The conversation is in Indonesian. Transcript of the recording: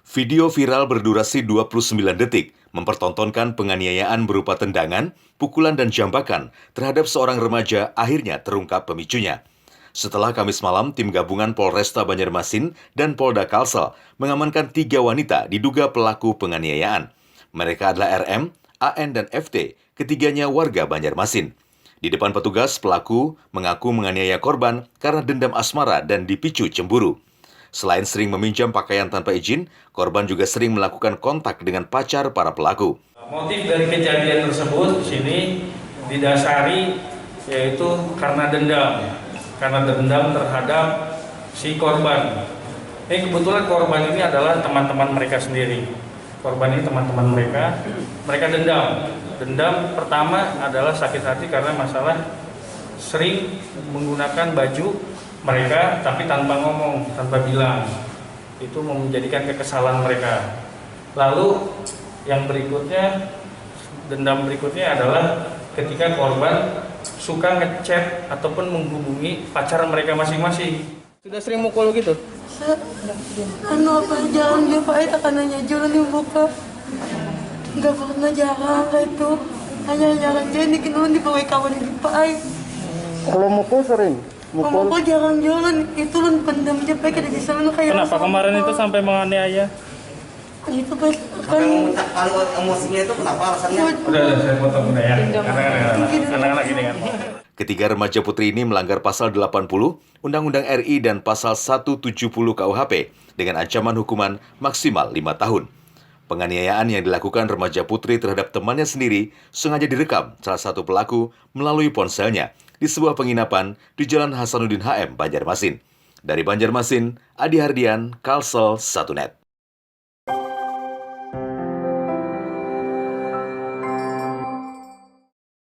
Video viral berdurasi 29 detik mempertontonkan penganiayaan berupa tendangan, pukulan dan jambakan terhadap seorang remaja akhirnya terungkap pemicunya. Setelah Kamis malam, tim gabungan Polresta Banjarmasin dan Polda Kalsel mengamankan 3 wanita diduga pelaku penganiayaan. Mereka adalah RM, AN, dan FT, ketiganya warga Banjarmasin. Di depan petugas, pelaku mengaku menganiaya korban karena dendam asmara dan dipicu cemburu. Selain sering meminjam pakaian tanpa izin, korban juga sering melakukan kontak dengan pacar para pelaku. Motif dari kejadian tersebut di sini didasari yaitu karena dendam terhadap si korban. Ini kebetulan korban ini adalah teman-teman mereka sendiri. Korban ini teman-teman mereka dendam. Dendam pertama adalah sakit hati karena masalah sering menggunakan baju mereka tapi tanpa ngomong, tanpa bilang. Itu menjadikan kekesalan mereka. Lalu yang berikutnya, dendam berikutnya adalah ketika korban suka ngechat ataupun menghubungi pacar mereka masing-masing. Sudah sering mukul gitu? Apa jangan dia Pak, kanannya jalan yang buka. Enggak pernah jarang itu. Hanya jarang dia dikenal di bawah kawan di Pak. Kalau mukul sering? Mukul jarang-jarang itu kan pendam dia pakai di sana kayak. Kenapa kemarin itu sampai menganiaya? Itu pas kan kalau emosinya itu kenapa alasannya? Udah saya potong udah ya. Anak-anak gini kan. Ketiga remaja putri ini melanggar pasal 80 Undang-Undang RI dan pasal 170 KUHP dengan ancaman hukuman maksimal 5 tahun. Penganiayaan yang dilakukan remaja putri terhadap temannya sendiri sengaja direkam salah satu pelaku melalui ponselnya di sebuah penginapan di Jalan Hasanuddin HM, Banjarmasin. Dari Banjarmasin, Adi Hardian, Kalsel 1net.